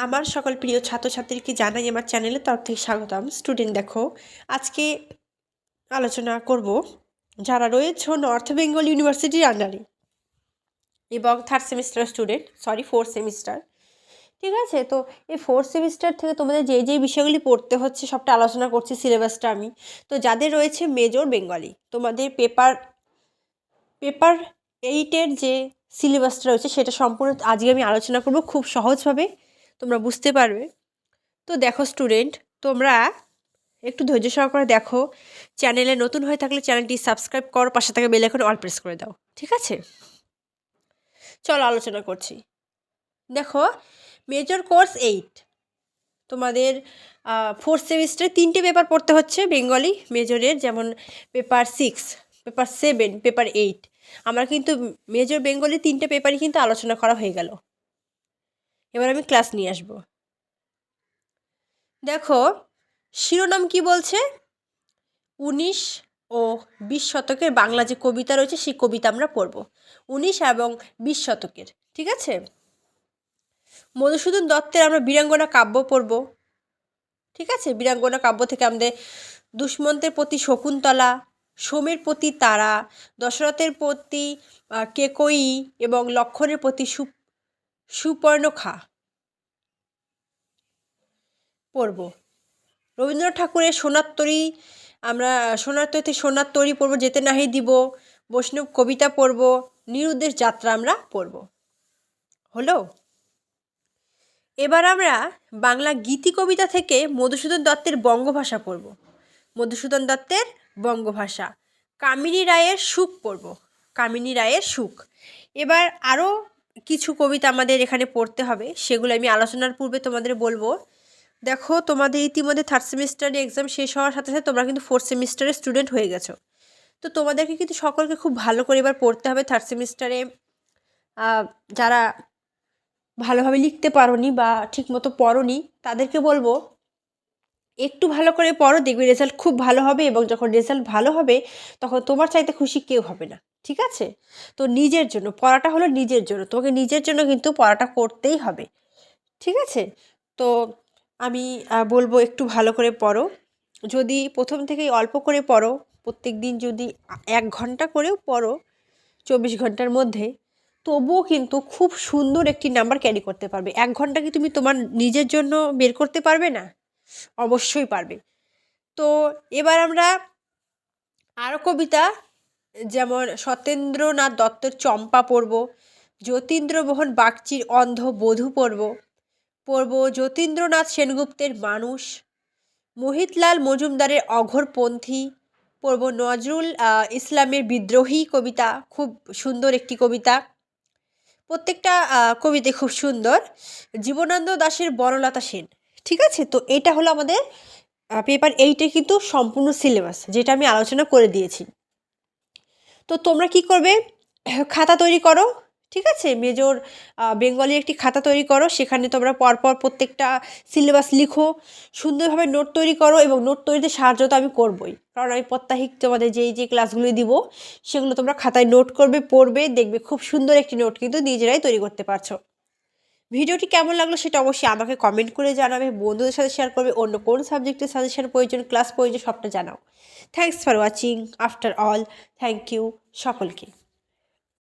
আমার সকল প্রিয় ছাত্রছাত্রীকে জানাই আমার চ্যানেলের তরফ থেকে স্বাগতম। স্টুডেন্ট দেখো, আজকে আলোচনা করব যারা রয়েছে নর্থ বেঙ্গল ইউনিভার্সিটির আন্ডারে এবং third semester student, fourth semester. ঠিক আছে, তো এই ফোর্থ সেমিস্টার থেকে তোমাদের যে বিষয়গুলি পড়তে হচ্ছে সবটা আলোচনা করছি, সিলেবাসটা আমি। তো যাদের রয়েছে মেজর বেঙ্গলি, তোমাদের পেপার 8-এর যে সিলেবাসটা রয়েছে সেটা সম্পূর্ণ আজকে আমি আলোচনা করব, খুব সহজভাবে তোমরা বুঝতে পারবে। তো দেখো স্টুডেন্ট, তোমরা একটু ধৈর্য সহকারে দেখো। চ্যানেলে নতুন হয়ে থাকলে চ্যানেলটি সাবস্ক্রাইব করো, পাশে থাকা বেল আইকন অল প্রেস করে দাও। ঠিক আছে, চলো আলোচনা করছি। দেখো, মেজর কোর্স 8 তোমাদের ফোর্থ সেমিস্টারে 3টে পেপার পড়তে হচ্ছে বেঙ্গলি মেজরের, যেমন পেপার 6, পেপার 7, পেপার 8। আমার কিন্তু মেজর বেঙ্গলি 3টে পেপারই কিন্তু আলোচনা করা হয়ে গেল। এবার আমি ক্লাস নিয়ে আসবো। দেখো, শিরোনাম কি বলছে? 19 ও 20 শতকের বাংলা যে কবিতা রয়েছে সেই কবিতা আমরা পড়ব, 19 এবং 20 শতকের। ঠিক আছে, মধুসূদন দত্তের আমরা বীরাঙ্গনা কাব্য পড়ব। ঠিক আছে, বীরাঙ্গনা কাব্য থেকে আমাদের দুষ্মন্তের প্রতি শকুন্তলা, সোমের প্রতি তারা, দশরথের প্রতি কেকয়ী এবং লক্ষণের প্রতি সুপর্ণখা পড়ব। রবীন্দ্রনাথ ঠাকুরের সোনার তরী, আমরা সোনার তরীতে সোনার তরী পড়ব, যেতে নাহি দিব। বৈষ্ণব কবিতা পড়ব, নিরুদ্দেশ যাত্রা আমরা পড়ব। হলো, এবার আমরা বাংলা গীতি কবিতা থেকে মধুসূদন দত্তের বঙ্গভাষা পড়ব। মধুসূদন দত্তের বঙ্গভাষা, কামিনী রায়ের সুখ পড়ব, কামিনী রায়ের সুখ। এবার আরও কিছু কবিতা আমাদের এখানে পড়তে হবে, সেগুলো আমি আলোচনার পূর্বে তোমাদের বলবো। দেখো, তোমাদের ইতিমধ্যে থার্ড সেমিস্টারে এক্সাম শেষ হওয়ার সাথে সাথে তোমরা কিন্তু ফোর্থ সেমিস্টারের স্টুডেন্ট হয়ে গেছো। তো তোমাদেরকে কিন্তু সকলকে খুব ভালো করে এবার পড়তে হবে। থার্ড সেমিস্টারে যারা ভালোভাবে লিখতে পারোনি বা ঠিকমতো পড়োনি তাদেরকে বলবো একটু ভালো করে পড়ো, দেখবে রেজাল্ট খুব ভালো হবে, এবং যখন রেজাল্ট ভালো হবে তখন তোমার চাইতে খুশি কেউ হবে না। ঠিক আছে, তো নিজের জন্য পড়াটা হলো, নিজের জন্য তোমাকে নিজের জন্য কিন্তু পড়াটা করতেই হবে। ঠিক আছে, তো আমি বলবো একটু ভালো করে পড়ো। যদি প্রথম থেকেই অল্প করে পড়ো, প্রত্যেক দিন যদি 1 ঘন্টা করেও পড়ো 24 ঘন্টার মধ্যে, তবুও কিন্তু খুব সুন্দর একটি নাম্বার ক্যারি করতে পারবে। 1 ঘন্টা কি তুমি তোমার নিজের জন্য বের করতে পারবে না? অবশ্যই পারবে। তো এবার আমরা আরও কবিতা, যেমন সত্যেন্দ্রনাথ দত্তের চম্পা পড়ব, যতীন্দ্রমোহন বাগচির অন্ধ বধূ পড়ব যতীন্দ্রনাথ সেনগুপ্তের মানুষ, মোহিতলাল মজুমদারের অঘোরপন্থী পড়ব, নজরুল ইসলামের বিদ্রোহী কবিতা, খুব সুন্দর একটি কবিতা, প্রত্যেকটা কবিতা খুব সুন্দর, জীবনানন্দ দাশের বনলতা সেন। ঠিক আছে, তো এটা হলো আমাদের পেপার 8-এ কিন্তু সম্পূর্ণ সিলেবাস, যেটা আমি আলোচনা করে দিয়েছি। তো তোমরা কি করবে, খাতা তৈরি করো। ঠিক আছে, মেজর বেঙ্গলি একটি খাতা তৈরি করো, সেখানে তোমরা পরপর প্রত্যেকটা সিলেবাস লিখো, সুন্দরভাবে নোট তৈরি করো, এবং নোট তৈরিতে সাহায্য তো আমি করবই, কারণ আমি প্রত্যাহিক তোমাদের যে ক্লাসগুলো দিব সেগুলো তোমরা খাতায় নোট করবে, পড়বে, দেখবে খুব সুন্দর একটি নোট কিন্তু নিজেরাই তৈরি করতে পারছো। ভিডিওটি কেমন লাগলো সেটা অবশ্যই আমাকে কমেন্ট করে জানাবে, বন্ধুদের সাথে শেয়ার করবে, অন্য কোন সাবজেক্টের সাজেশন প্রয়োজন, ক্লাস প্রয়োজন, সবটা জানাও। Thanks for watching. After all, thank you সকলকে।